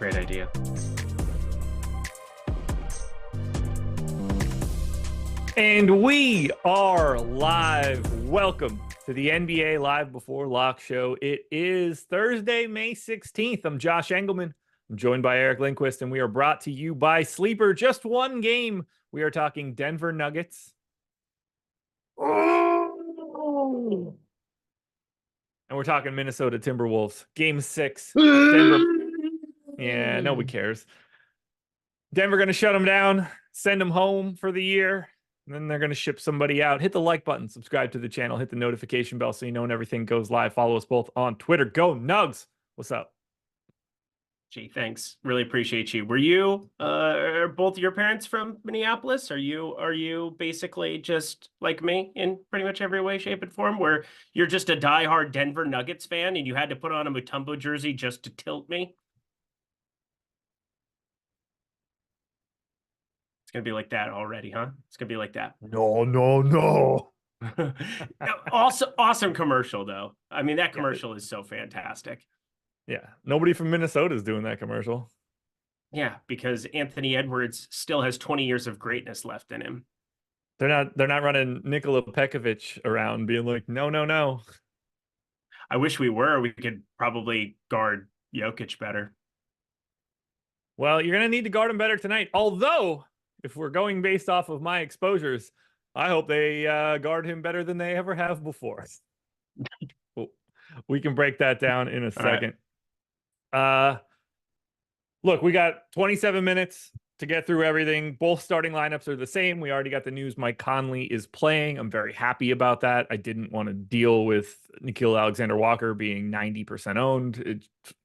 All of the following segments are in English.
Great idea. And we are live. Welcome to the NBA Live Before Lock show. It is Thursday, May 16th. I'm Josh Engelman. I'm joined by Eric Lindquist, and we are brought to you by Sleeper. Just one game. We are talking Denver Nuggets. Oh! And we're talking Minnesota Timberwolves. Game 6. Denver. Yeah, nobody cares. Denver going to shut them down, send them home for the year. And then they're going to ship somebody out. Hit the like button, subscribe to the channel, hit the notification bell so you know when everything goes live. Follow us both on Twitter. Go Nugs. What's up? Gee, thanks. Really appreciate you. Were you are both your parents from Minneapolis? Are you basically just like me in pretty much every way, shape, and form, where you're just a diehard Denver Nuggets fan and you had to put on a Mutombo jersey just to tilt me? It's gonna be like that already, huh? It's gonna be like that. No. Also, awesome commercial though. I mean, that Yeah, commercial is so fantastic. yeah. Nobody from Minnesota is doing that commercial. Yeah, because Anthony Edwards still has 20 years of greatness left in him. They're not running Nikola Pekovic around being like, no. I wish we were. We could probably guard Jokic better. Well, you're going to need to guard him better tonight. Although, if we're going based off of my exposures, I hope they guard him better than they ever have before. We can break that down in a second. Look, we got 27 minutes to get through everything. Both starting lineups are the same. We already got the news Mike Conley is playing. I'm very happy about that. I didn't want to deal with Nickeil Alexander-Walker being 90% owned.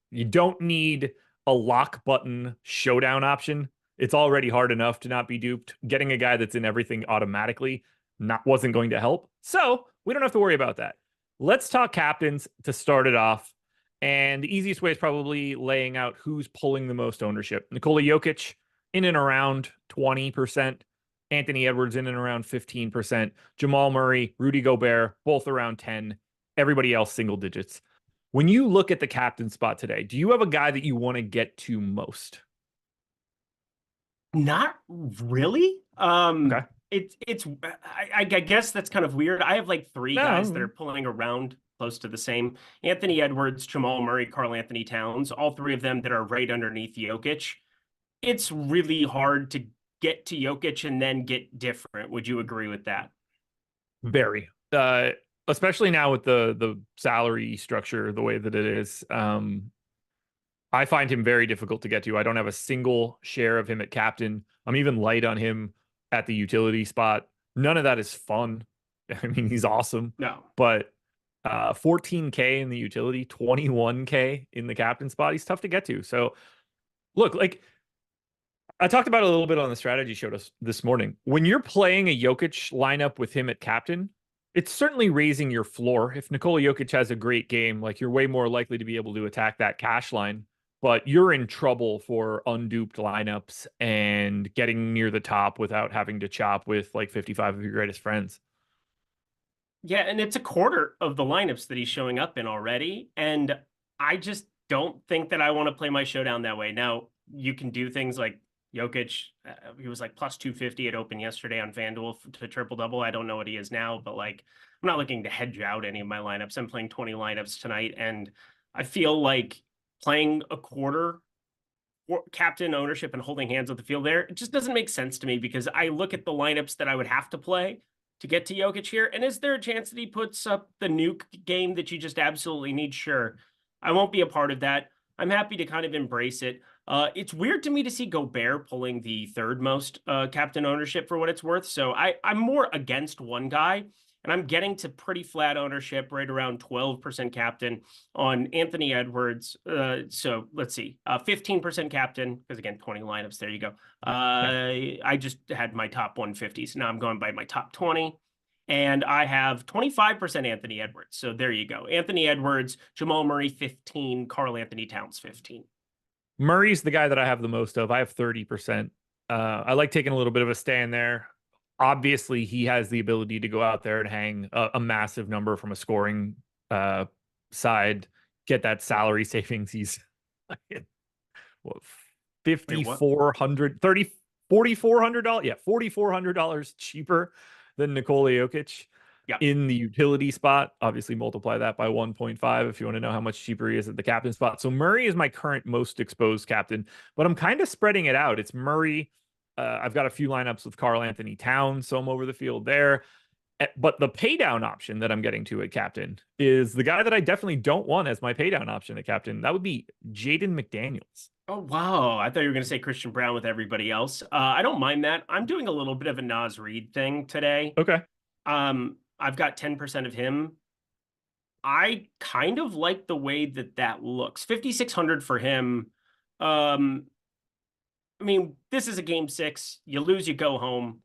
You don't need a lock button showdown option. It's already hard enough to not be duped. Getting a guy that's in everything automatically wasn't going to help. So we don't have to worry about that. Let's talk captains to start it off. And the easiest way is probably laying out who's pulling the most ownership. Nikola Jokic in and around 20%. Anthony Edwards in and around 15%. Jamal Murray, Rudy Gobert, both around 10. Everybody else single digits. When you look at the captain spot today, do you have a guy that you want to get to most? Not really. Okay. I guess that's kind of weird. I have like three guys that No. are pulling around close to the same. Anthony Edwards, Jamal Murray, Karl Anthony Towns, all three of them that are right underneath Jokic. It's really hard to get to Jokic and then get different. Would you agree with that? Very. Especially now with the salary structure the way that it is. I find him very difficult to get to. I don't have a single share of him at captain. I'm even light on him at the utility spot. None of that is fun. I mean, he's awesome. No. But 14K in the utility, 21K in the captain spot, he's tough to get to. So look, like I talked about it a little bit on the strategy show this morning. When you're playing a Jokic lineup with him at captain, it's certainly raising your floor. If Nikola Jokic has a great game, like you're way more likely to be able to attack that cash line, but you're in trouble for unduped lineups and getting near the top without having to chop with like 55 of your greatest friends. Yeah, and it's a quarter of the lineups that he's showing up in already. And I just don't think that I want to play my showdown that way. Now, you can do things like Jokic, he was like plus 250 at open yesterday on FanDuel to triple double. I don't know what he is now, but like I'm not looking to hedge out any of my lineups. I'm playing 20 lineups tonight, and I feel like playing a quarter captain ownership and holding hands with the field there, it just doesn't make sense to me because I look at the lineups that I would have to play to get to Jokic here. And is there a chance that he puts up the nuke game that you just absolutely need? Sure. I won't be a part of that. I'm happy to kind of embrace it. It's weird to me to see Gobert pulling the third most captain ownership for what it's worth. So I'm more against one guy, and I'm getting to pretty flat ownership, right around 12% captain on Anthony Edwards. So let's see, 15% captain, because again, 20 lineups, there you go. I just had my top 150, so now I'm going by my top 20. And I have 25% Anthony Edwards. So there you go. Anthony Edwards, Jamal Murray, 15, Karl Anthony Towns, 15. Murray's the guy that I have the most of. I have 30%. I like taking a little bit of a stand there. Obviously, he has the ability to go out there and hang a massive number from a scoring side, get that salary savings. He's what, Wait, what? $4,400. Yeah, $4,400 cheaper than Nikola Jokic Yeah. in the utility spot. Obviously, multiply that by 1.5 if you want to know how much cheaper he is at the captain spot. So Murray is my current most exposed captain, but I'm kind of spreading it out. It's Murray. I've got a few lineups with Karl Anthony Towns, so I'm over the field there. But the pay down option that I'm getting to at captain is the guy that I definitely don't want as my pay down option at captain. That would be Jaden McDaniels. Oh, wow. I thought you were going to say Christian Brown with everybody else. I don't mind that. I'm doing a little bit of a Naz Reid thing today. Okay. I've got 10% of him. I kind of like the way that looks. 5,600 for him. I mean, this is a game 6. You lose, you go home.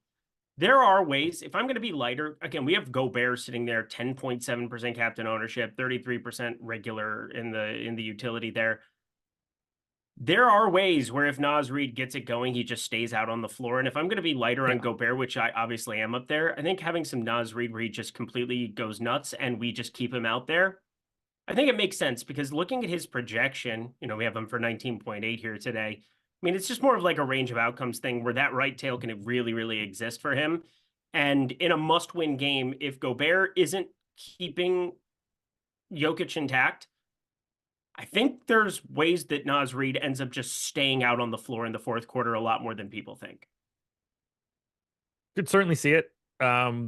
There are ways. If I'm going to be lighter, again, we have Gobert sitting there, 10.7% captain ownership, 33% regular in the utility there. There are ways where if Naz Reid gets it going, he just stays out on the floor. And if I'm going to be lighter on Gobert, which I obviously am up there, I think having some Naz Reid where he just completely goes nuts and we just keep him out there, I think it makes sense because looking at his projection, we have him for 19.8 here today. I mean, it's just more of like a range of outcomes thing where that right tail can really, really exist for him. And in a must-win game, if Gobert isn't keeping Jokic intact, I think there's ways that Naz Reid ends up just staying out on the floor in the fourth quarter a lot more than people think. Could certainly see it.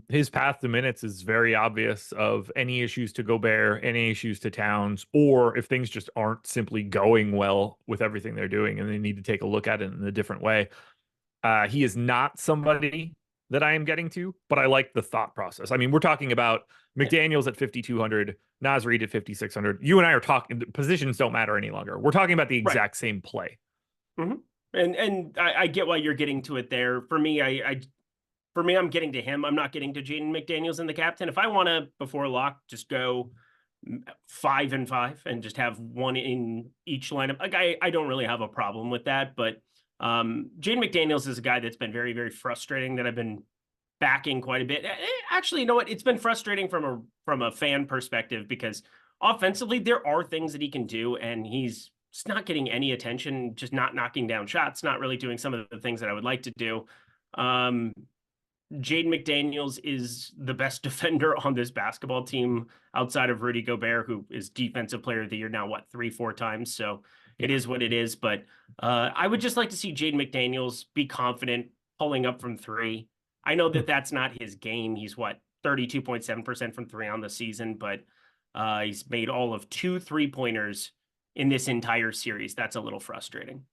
His path to minutes is very obvious of any issues to Gobert, any issues to Towns, or if things just aren't simply going well with everything they're doing and they need to take a look at it in a different way. He is not somebody that I am getting to, but I like the thought process. I mean, we're talking about McDaniels at 5,200, Naz Reid at 5,600. You and I are talking, positions don't matter any longer. We're talking about the exact same play. Mm-hmm. And I get why you're getting to it there. For me, I'm getting to him. I'm not getting to Jaden McDaniels in the captain. If I want to, before lock, just go 5 and 5 and just have one in each lineup, like I don't really have a problem with that. But Jaden McDaniels is a guy that's been very, very frustrating that I've been backing quite a bit. Actually, you know what? It's been frustrating from a fan perspective because offensively, there are things that he can do, and he's just not getting any attention, just not knocking down shots, not really doing some of the things that I would like to do. Jaden McDaniels is the best defender on this basketball team outside of Rudy Gobert, who is defensive player of the year now, 3-4 times. So it is what it is. But I would just like to see Jaden McDaniels be confident pulling up from 3. I know that that's not his game. He's 32.7% from 3 on the season, but he's made all of 2 3-pointers in this entire series. That's a little frustrating.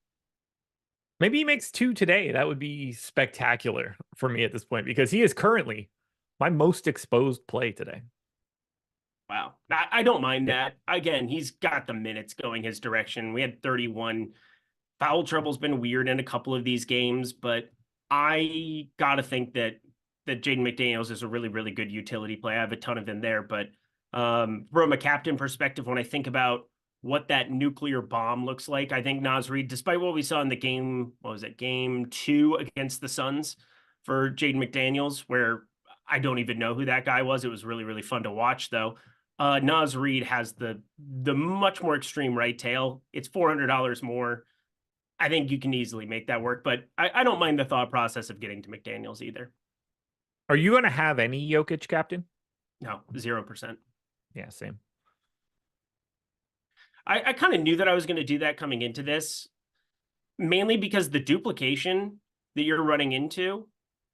Maybe he makes 2 today. That would be spectacular for me at this point because he is currently my most exposed play today. Wow. I don't mind that. Again, he's got the minutes going his direction. We had 31. Foul trouble's been weird in a couple of these games, but I got to think that Jaden McDaniels is a really, really good utility play. I have a ton of him there, but from a captain perspective, when I think about what that nuclear bomb looks like, I think Naz Reid, despite what we saw in the game, game 2 against the Suns for Jaden McDaniels, where I don't even know who that guy was. It was really, really fun to watch, though. Naz Reid has the much more extreme right tail. It's $400 more. I think you can easily make that work, but I don't mind the thought process of getting to McDaniels either. Are you going to have any Jokic captain? No, 0%. Yeah, same. I kind of knew that I was going to do that coming into this, mainly because the duplication that you're running into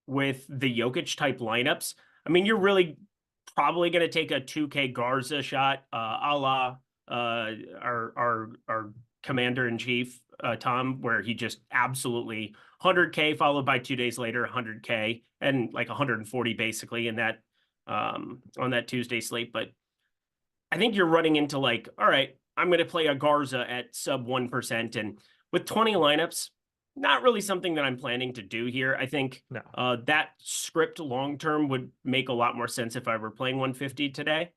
with the Jokic type lineups, I mean, you're really probably going to take a 2K Garza shot, a la our commander-in-chief, Tom, where he just absolutely 100K followed by 2 days later 100K and like 140 basically in that on that Tuesday slate. But I think you're running into like, all right, I'm going to play a Garza at sub 1%. And with 20 lineups, not really something that I'm planning to do here. I think that script long-term would make a lot more sense if I were playing 150 today.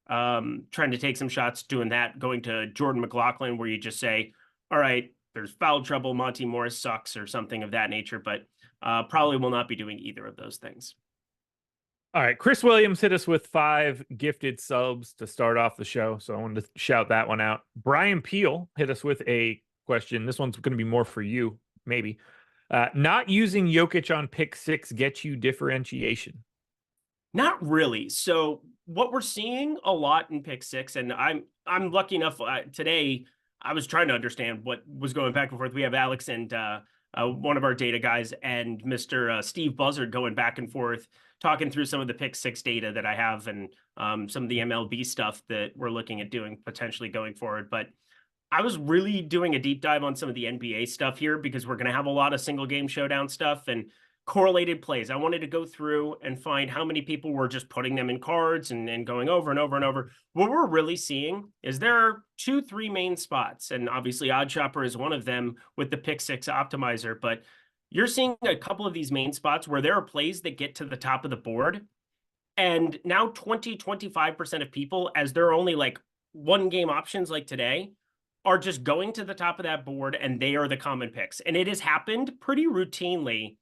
Trying to take some shots doing that, going to Jordan McLaughlin, where you just say, all right, there's foul trouble, Monty Morris sucks or something of that nature, but probably will not be doing either of those things. All right, Chris Williams hit us with 5 gifted subs to start off the show, so I wanted to shout that one out. Brian Peel hit us with a question. This one's going to be more for you, maybe. Not using Jokic on pick six gets you differentiation? Not really. So what we're seeing a lot in pick six, and I'm lucky enough today. I was trying to understand what was going back and forth. We have Alex and one of our data guys and Mr. Steve Buzzard going back and forth, talking through some of the pick six data that I have and some of the MLB stuff that we're looking at doing potentially going forward. But I was really doing a deep dive on some of the NBA stuff here because we're going to have a lot of single game showdown stuff and correlated plays. I wanted to go through and find how many people were just putting them in cards and going over and over and over. What we're really seeing is there are 2-3 main spots, and obviously OddsShopper is one of them with the pick six optimizer, but you're seeing a couple of these main spots where there are plays that get to the top of the board. And now 20-25% of people, as there are only like one game options like today, are just going to the top of that board and they are the common picks. And it has happened pretty routinely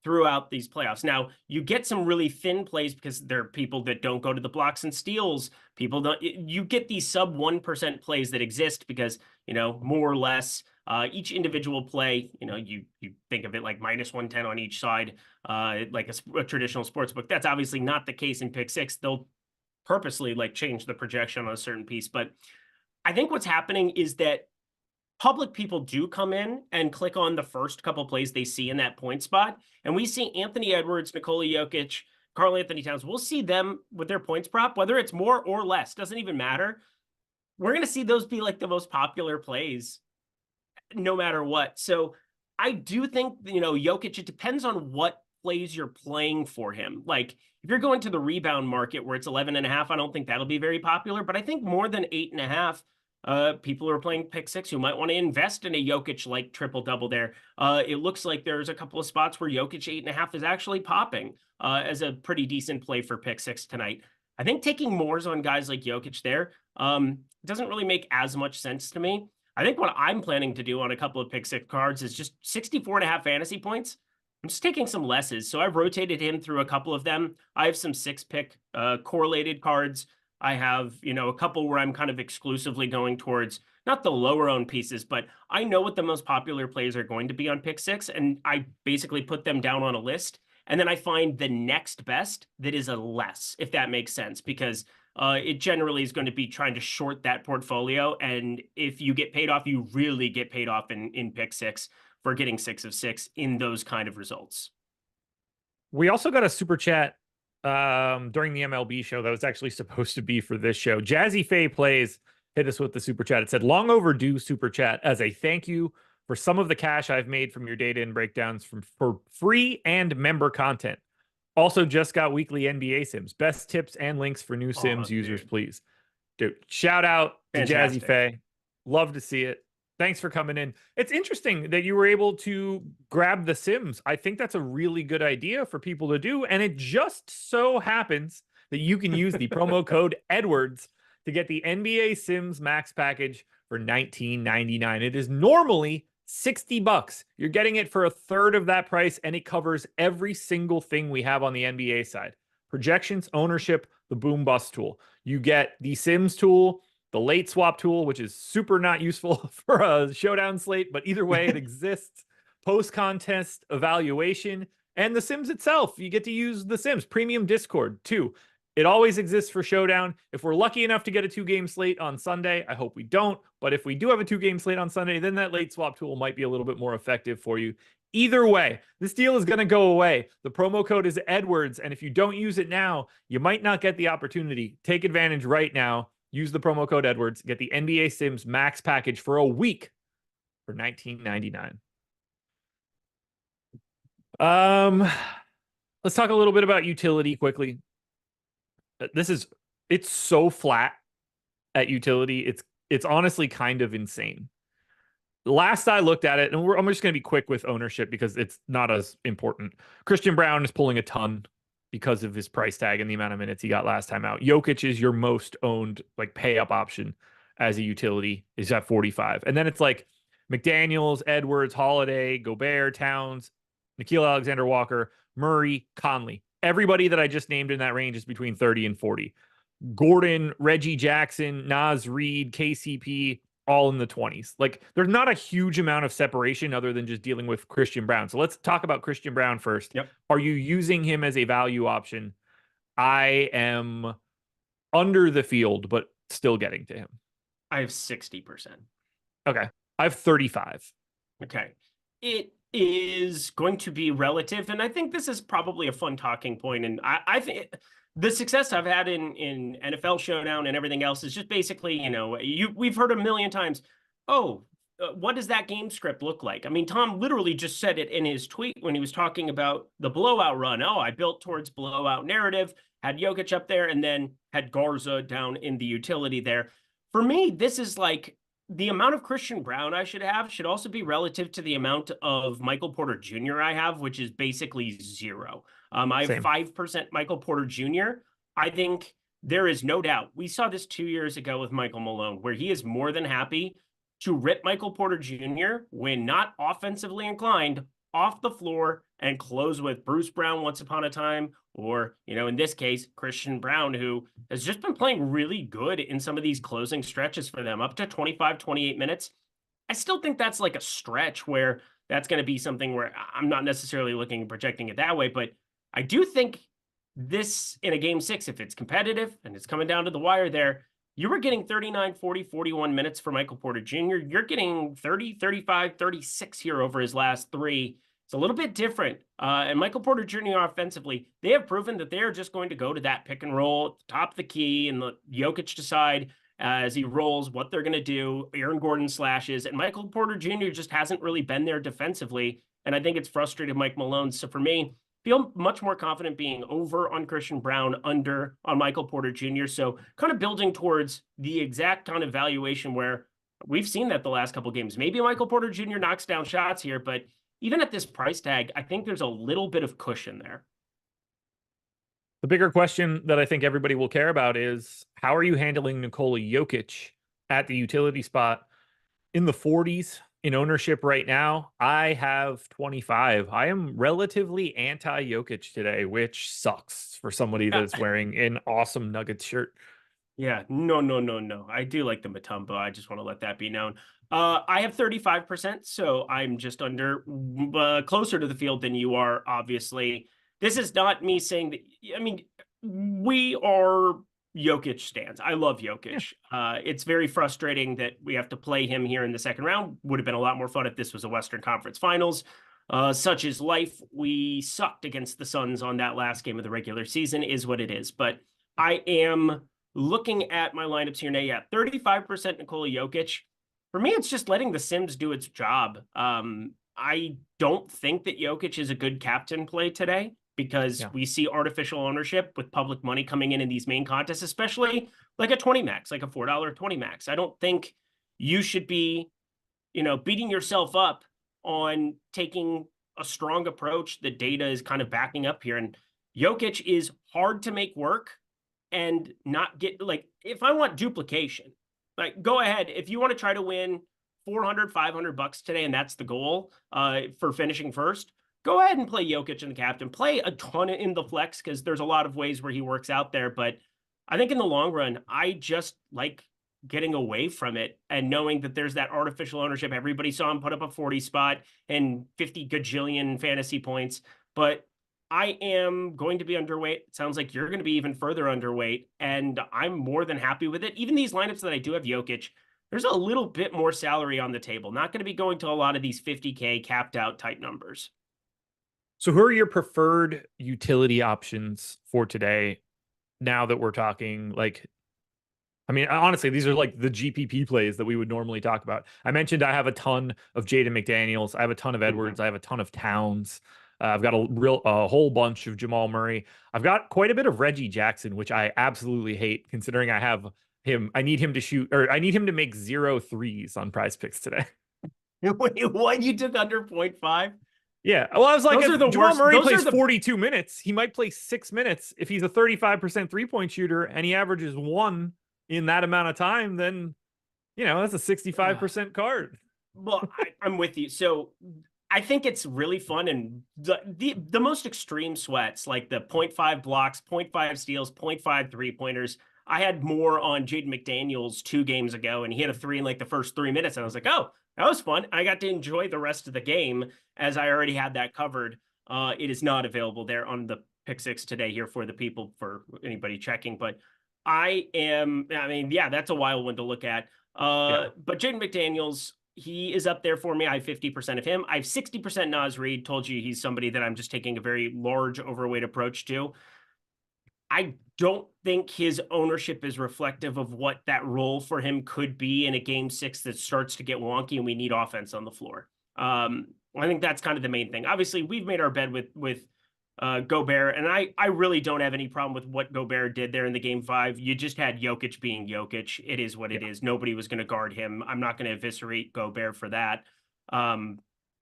throughout these playoffs. Now, you get some really thin plays because there are people that don't go to the blocks and steals. People don't, you get these sub 1% plays that exist because, more or less, each individual play, you think of it like minus 110 on each side, like a traditional sports book. That's obviously not the case in pick six. They'll purposely like change the projection on a certain piece. But I think what's happening is that public people do come in and click on the first couple plays they see in that point spot. And we see Anthony Edwards, Nikola Jokic, Karl-Anthony Towns. We'll see them with their points prop, whether it's more or less, doesn't even matter. We're going to see those be like the most popular plays no matter what. So I do think, Jokic, it depends on what plays you're playing for him. Like if you're going to the rebound market where it's 11.5, I don't think that'll be very popular, but I think more than 8.5, people who are playing pick six who might want to invest in a Jokic like triple double there. It looks like there's a couple of spots where Jokic 8.5 is actually popping as a pretty decent play for pick six tonight. I think taking mores on guys like Jokic there doesn't really make as much sense to me. I think what I'm planning to do on a couple of pick six cards is just 64.5 fantasy points. I'm just taking some lesses. So I've rotated him through a couple of them. I have some 6-pick correlated cards. I have, a couple where I'm kind of exclusively going towards not the lower owned pieces, but I know what the most popular plays are going to be on pick six. And I basically put them down on a list. And then I find the next best that is a less, if that makes sense, because it generally is going to be trying to short that portfolio. And if you get paid off, you really get paid off in pick six for getting 6 of 6 in those kind of results. We also got a super chat during the MLB show that was actually supposed to be for this show. Jazzy Faye Plays hit us with the super chat. It said, long overdue super chat as a thank you for some of the cash I've made from your data and breakdowns for free and member content. Also just got weekly NBA sims. Best tips and links for new sims users, please. Dude, shout out to Jazzy Faye. Love to see it. Thanks for coming in. It's interesting that you were able to grab the Sims. I think that's a really good idea for people to do. And it just so happens that you can use the promo code Edwards to get the NBA Sims Max package for $19.99. It is normally $60. You're getting it for a third of that price, and it covers every single thing we have on the NBA side. Projections, ownership, the boom bust tool. You get the Sims tool, the late swap tool, which is super not useful for a showdown slate, but either way, it exists. Post-contest evaluation, and the Sims itself. You get to use the Sims. Premium Discord, too. It always exists for showdown. If we're lucky enough to get a 2-game slate on Sunday, I hope we don't, but if we do have a 2-game slate on Sunday, then that late swap tool might be a little bit more effective for you. Either way, this deal is going to go away. The promo code is Edwards, and if you don't use it now, you might not get the opportunity. Take advantage right now. Use the promo code Edwards. Get the NBA Sims Max package for a week for $19.99. Let's talk a little bit about utility quickly. It's so flat at utility. It's honestly kind of insane. Last I looked at it, and I'm just going to be quick with ownership because it's not as important. Christian Braun is pulling a ton because of his price tag and the amount of minutes he got last time out. Jokic is your most owned like pay up option as a utility, is at 45. And then it's like McDaniels, Edwards, Holiday, Gobert, Towns, Nickeil Alexander-Walker, Murray, Conley. Everybody that I just named in that range is between 30 and 40. Gordon, Reggie Jackson, Naz Reid, KCP, all in the 20s. Like there's not a huge amount of separation other than just dealing with Christian Braun. So let's talk about Christian Braun first. Yep. Are you using him as a value option? I am under the field, but still getting to him. I have 60%. Okay. I have 35. Okay. It is going to be relative, and I think this is probably a fun talking point. And I think the success I've had in NFL Showdown and everything else is just basically, we've heard a million times, oh, what does that game script look like? I mean, Tom literally just said it in his tweet when he was talking about the blowout run. Oh, I built towards blowout narrative, had Jokic up there, and then had Garza down in the utility there. For me, this is like the amount of Christian Braun I should have should also be relative to the amount of Michael Porter Jr. I have, which is basically 0. I have 5% Michael Porter Jr. I think there is no doubt. We saw this 2 years ago with Michael Malone, where he is more than happy to rip Michael Porter Jr. when not offensively inclined off the floor and close with Bruce Brown once upon a time, or, in this case, Christian Braun, who has just been playing really good in some of these closing stretches for them, up to 25, 28 minutes. I still think that's like a stretch where that's going to be something where I'm not necessarily looking and projecting it that way, but I do think this in a game 6, if it's competitive and it's coming down to the wire there, you were getting 39, 40, 41 minutes for Michael Porter Jr. You're getting 30, 35, 36 here over his last 3. It's a little bit different. And Michael Porter Jr. offensively, they have proven that they are just going to go to that pick and roll, top the key, and let Jokic decide as he rolls what they're going to do. Aaron Gordon slashes, and Michael Porter Jr. just hasn't really been there defensively. And I think it's frustrated Mike Malone. So for me, feel much more confident being over on Christian Braun, under on Michael Porter Jr. So kind of building towards the exact kind of valuation where we've seen that the last couple of games. Maybe Michael Porter Jr. knocks down shots here, but even at this price tag, I think there's a little bit of cushion there. The bigger question that I think everybody will care about is how are you handling Nikola Jokic at the utility spot in the 40s in ownership right now? I have 25. I am relatively anti-Jokic today, which sucks for somebody that's wearing an awesome Nuggets shirt. Yeah, no. I do like the Mutombo. I just want to let that be known. I have 35%, so I'm just under, closer to the field than you are, obviously. This is not me saying that, I mean, we are Jokic stands. I love Jokic. Yeah. It's very frustrating that we have to play him here in the second round. Would have been a lot more fun if this was a Western Conference Finals. Such is life. We sucked against the Suns on that last game of the regular season, is what it is. But I am looking at my lineups here now. Yeah, 35% Nikola Jokic. For me, it's just letting the Sims do its job. I don't think that Jokic is a good captain play today because we see artificial ownership with public money coming in these main contests, especially like a 20 max, like a $4 20 max. I don't think you should be, beating yourself up on taking a strong approach. The data is kind of backing up here. And Jokic is hard to make work and not get, like, if I want duplication, like, go ahead. If you want to try to win $400, $500 today, and that's the goal for finishing first, go ahead and play Jokic in the captain. Play a ton in the flex because there's a lot of ways where he works out there. But I think in the long run, I just like getting away from it and knowing that there's that artificial ownership. Everybody saw him put up a 40 spot and 50 gajillion fantasy points. But I am going to be underweight. It sounds like you're going to be even further underweight, and I'm more than happy with it. Even these lineups that I do have Jokic, there's a little bit more salary on the table. Not going to be going to a lot of these 50K capped out type numbers. So who are your preferred utility options for today? Now that we're talking, like, I mean, honestly, these are like the GPP plays that we would normally talk about. I mentioned I have a ton of Jaden McDaniels. I have a ton of Edwards. I have a ton of Towns. I've got a whole bunch of Jamal Murray. I've got quite a bit of Reggie Jackson, which I absolutely hate considering I have him. I need him to shoot, or I need him to make 0 threes on Prize Picks today. What, you took under 0.5? Yeah. Well, I was like, if Jamal Murray plays 42 minutes, he might play 6 minutes. If he's a 35% 3-point shooter and he averages 1 in that amount of time, then, that's a 65% card. Well, I'm with you. So I think it's really fun, and the most extreme sweats, like the 0.5 blocks, 0.5 steals, 0.5 3-pointers, I had more on Jaden McDaniels 2 games ago, and he had a 3 in like the first 3 minutes. And I was like, oh, that was fun. I got to enjoy the rest of the game as I already had that covered. It is not available there on the Pick Six today here for the people, for anybody checking. But I mean, yeah, that's a wild one to look at. But Jaden McDaniels, he is up there for me. I have 50% of him. I have 60% Naz Reid. Told you he's somebody that I'm just taking a very large overweight approach to. I don't think his ownership is reflective of what that role for him could be in a game 6 that starts to get wonky and we need offense on the floor. I think that's kind of the main thing. Obviously, we've made our bed with Gobert, and I really don't have any problem with what Gobert did there in the game 5. You just had Jokic being Jokic. It is what it is. Nobody was going to guard him. I'm not going to eviscerate Gobert for that.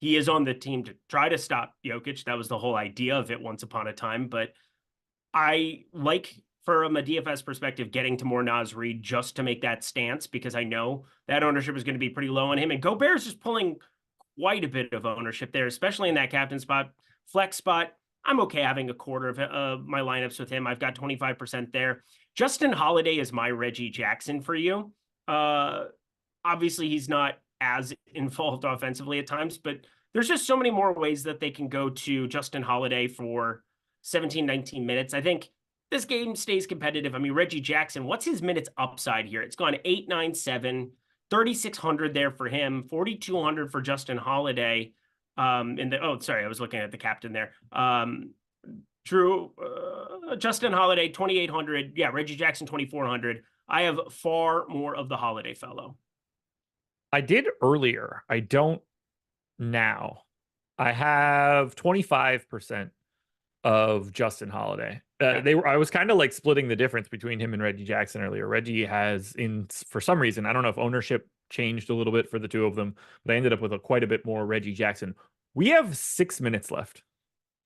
He is on the team to try to stop Jokic. That was the whole idea of it once upon a time, but I like, from a DFS perspective, getting to more Naz Reid just to make that stance, because I know that ownership is going to be pretty low on him. And Gobert's just pulling quite a bit of ownership there, especially in that captain spot. Flex spot, I'm okay having a quarter of my lineups with him. I've got 25% there. Justin Holiday is my Reggie Jackson for you. Obviously, he's not as involved offensively at times, but there's just so many more ways that they can go to Justin Holiday for 17, 19 minutes. I think this game stays competitive. I mean, Reggie Jackson, what's his minutes upside here? It's gone 8, 9, 7, 3,600 there for him, 4,200 for Justin Holiday. Sorry, I was looking at the captain there. Justin Holiday, 2,800. Yeah, Reggie Jackson, 2,400. I have far more of the Holiday fellow. I did earlier. I don't now. I have 25% of Justin Holiday. I was kind of like splitting the difference between him and Reggie Jackson earlier. Reggie has, for some reason, I don't know if ownership changed a little bit for the two of them, but I ended up with quite a bit more Reggie Jackson. We have 6 minutes left.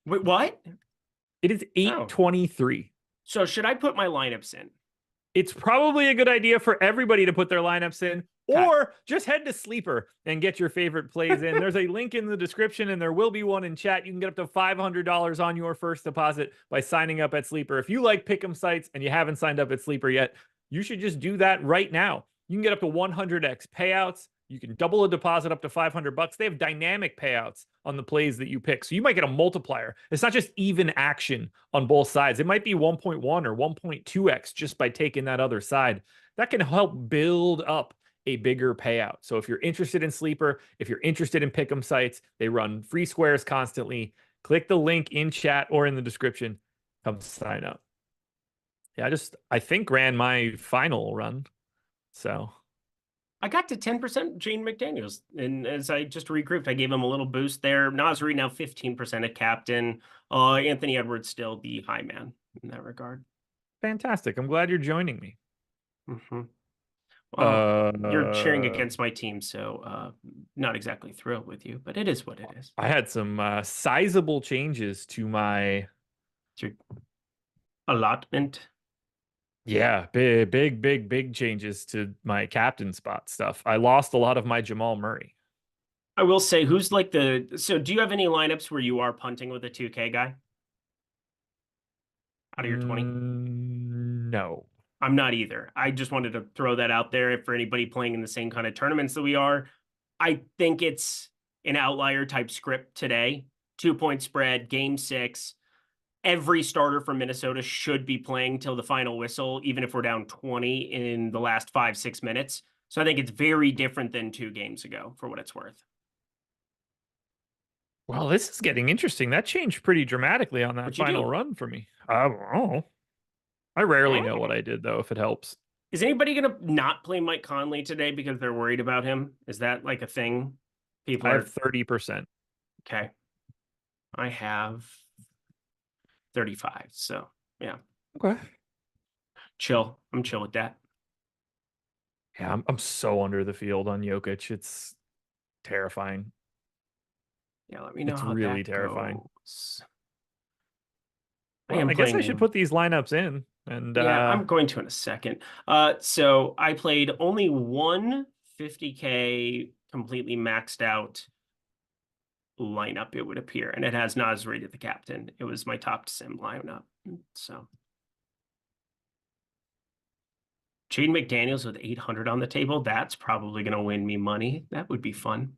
Wait, what? It is 8:23. So should I put my lineups in? It's probably a good idea for everybody to put their lineups in, or just head to Sleeper and get your favorite plays in. There's a link in the description, and there will be one in chat. You can get up to $500 on your first deposit by signing up at Sleeper. If you like pick'em sites and you haven't signed up at Sleeper yet, you should just do that right now. You can get up to 100x payouts. You can double a deposit up to $500. They have dynamic payouts on the plays that you pick. So you might get a multiplier. It's not just even action on both sides. It might be 1.1 or 1.2x just by taking that other side. That can help build up a bigger payout. So if you're interested in Sleeper, if you're interested in pick'em sites, they run free squares constantly. Click the link in chat or in the description. Come sign up. Yeah, I think ran my final run. So I got to 10% Jaden McDaniels, and as I just regrouped, I gave him a little boost there. Naz Reid now 15% at captain. Anthony Edwards still the high man in that regard. Fantastic. I'm glad you're joining me. Mm-hmm. Well, you're cheering against my team, so not exactly thrilled with you, but it is what it is. I had some sizable changes to my allotment. Yeah, big changes to my captain spot stuff. I lost a lot of my Jamal Murray. I will say, who's like so do you have any lineups where you are punting with a 2K guy? Out of your 20? No. I'm not either. I just wanted to throw that out there for anybody playing in the same kind of tournaments that we are. I think it's an outlier type script today. 2-point spread, game 6. Every starter from Minnesota should be playing till the final whistle, even if we're down 20 in the last 5-6 minutes. So I think it's very different than 2 games ago, for what it's worth. Well, this is getting interesting. That changed pretty dramatically on that final run for me. I don't know. I rarely know what I did, though, if it helps. Is anybody going to not play Mike Conley today because they're worried about him? Is that like a thing? People I have 30%. Okay. I have 35. So, yeah. Okay. Chill. I'm chill with that. Yeah, I'm so under the field on Jokic. It's terrifying. Yeah, let me know. It's really terrifying. Goes. Well, I guess I should put these lineups in. And yeah, I'm going to in a second. So I played only one 50K completely maxed out lineup, it would appear, and it has Naz Reid at the captain. It was my top sim lineup. So Jaden McDaniels with 800 on the table. That's probably going to win me money. That would be fun.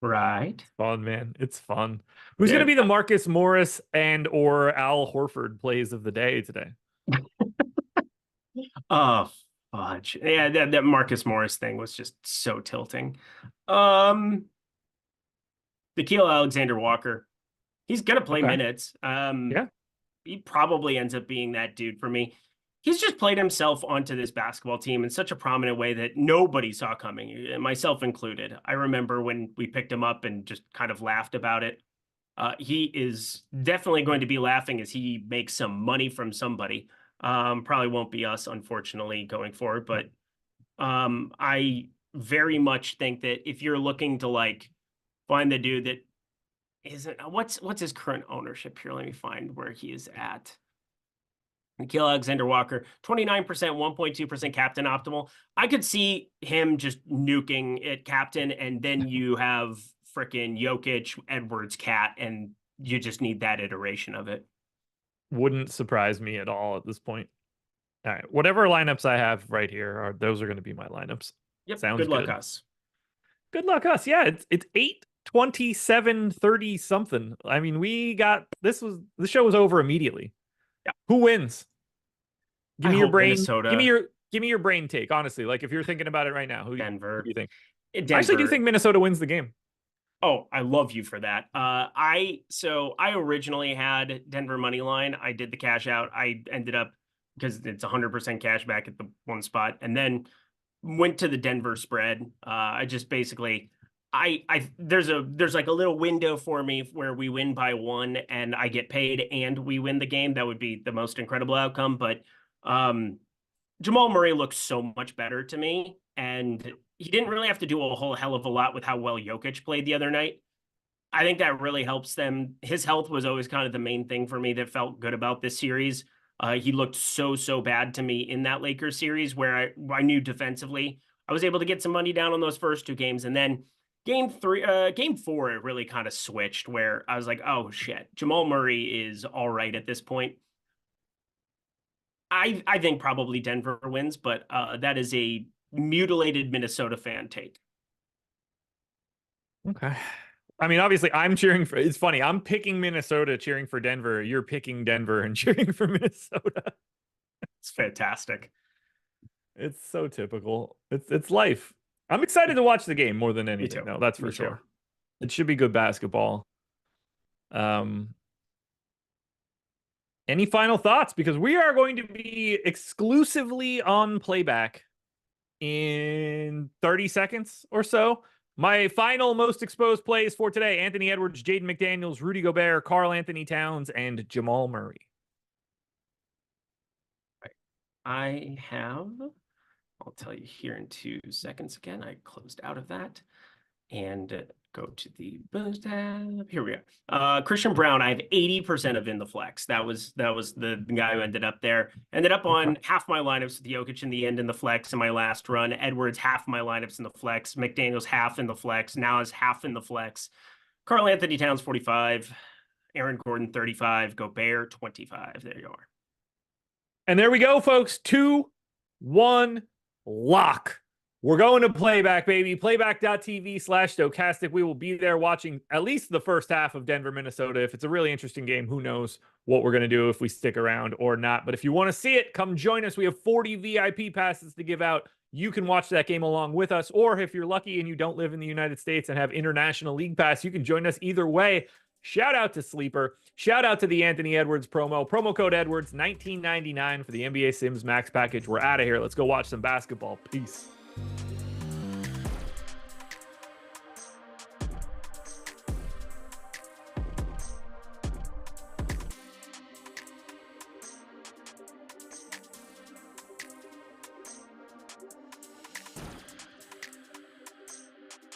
Right. Fun, man. It's fun. Who's Yeah. going to be the Marcus Morris and or Al Horford plays of the day today? Oh, fudge. Yeah, that Marcus Morris thing was just so tilting. Nickeil Alexander-Walker. He's gonna play Okay. minutes. Yeah. He probably ends up being that dude for me. He's just played himself onto this basketball team in such a prominent way that nobody saw coming, myself included. I remember when we picked him up and just kind of laughed about it. He is definitely going to be laughing as he makes some money from somebody. Probably won't be us, unfortunately, going forward. But I very much think that if you're looking to like find the dude that isn't what's his current ownership here? Let me find where he is at. Nickeil Alexander-Walker, 29%, 1.2% captain optimal. I could see him just nuking at captain, and then you have freaking Jokic, Edwards, Cat, and you just need that iteration of it. Wouldn't surprise me at all at this point. All right. Whatever lineups I have right here those are going to be my lineups. Yep. Sounds good luck good. us. Good luck us. Yeah, it's 8:27, 30 something. I mean, the show was over immediately. Yeah. Who wins? Give me your brain. Minnesota. Give me your brain take, honestly. Like if you're thinking about it right now, Denver. Who do you think? Denver. I actually do think Minnesota wins the game. Oh, I love you for that. I originally had Denver money line. I did the cash out. I ended up because it's 100% cash back at the one spot, and then went to the Denver spread. I just basically there's like a little window for me where we win by 1 and I get paid and we win the game. That would be the most incredible outcome. But Jamal Murray looks so much better to me, and he didn't really have to do a whole hell of a lot with how well Jokic played the other night. I think that really helps them. His health was always kind of the main thing for me that felt good about this series. He looked so bad to me in that Lakers series where I knew defensively I was able to get some money down on those first 2 games. And then game 4, it really kind of switched where I was like, oh shit, Jamal Murray is all right at this point. I think probably Denver wins, but that is a mutilated Minnesota fan take. Okay. I mean, obviously, I'm cheering for. It's funny. I'm picking Minnesota, cheering for Denver. You're picking Denver and cheering for Minnesota. It's fantastic. It's so typical. It's life. I'm excited to watch the game more than anything. No, that's for sure. It should be good basketball. Any final thoughts? Because we are going to be exclusively on playback in 30 seconds or so. My final most exposed plays for today: Anthony Edwards, Jaden McDaniels, Rudy Gobert, Karl-Anthony Towns, and Jamal Murray. I have, I'll tell you here in 2 seconds again. I closed out of that and go to the boost tab. Here we go. Christian Brown, I have 80% of in the flex. That was the guy who ended up there. Ended up on half my lineups with Jokic in the end in the flex in my last run. Edwards, half my lineups in the flex. McDaniels, half in the flex. Now is half in the flex. Karl-Anthony Towns, 45. Aaron Gordon, 35. Gobert, 25. There you are. And there we go, folks. 2-1 lock. We're going to playback, baby. Playback.tv/Stokastic. We will be there watching at least the first half of Denver, Minnesota. If it's a really interesting game, who knows what we're going to do if we stick around or not. But if you want to see it, come join us. We have 40 VIP passes to give out. You can watch that game along with us. Or if you're lucky and you don't live in the United States and have International League Pass, you can join us either way. Shout out to Sleeper. Shout out to the Anthony Edwards promo. Promo code Edwards, $19.99 for the NBA Sims Max package. We're out of here. Let's go watch some basketball. Peace.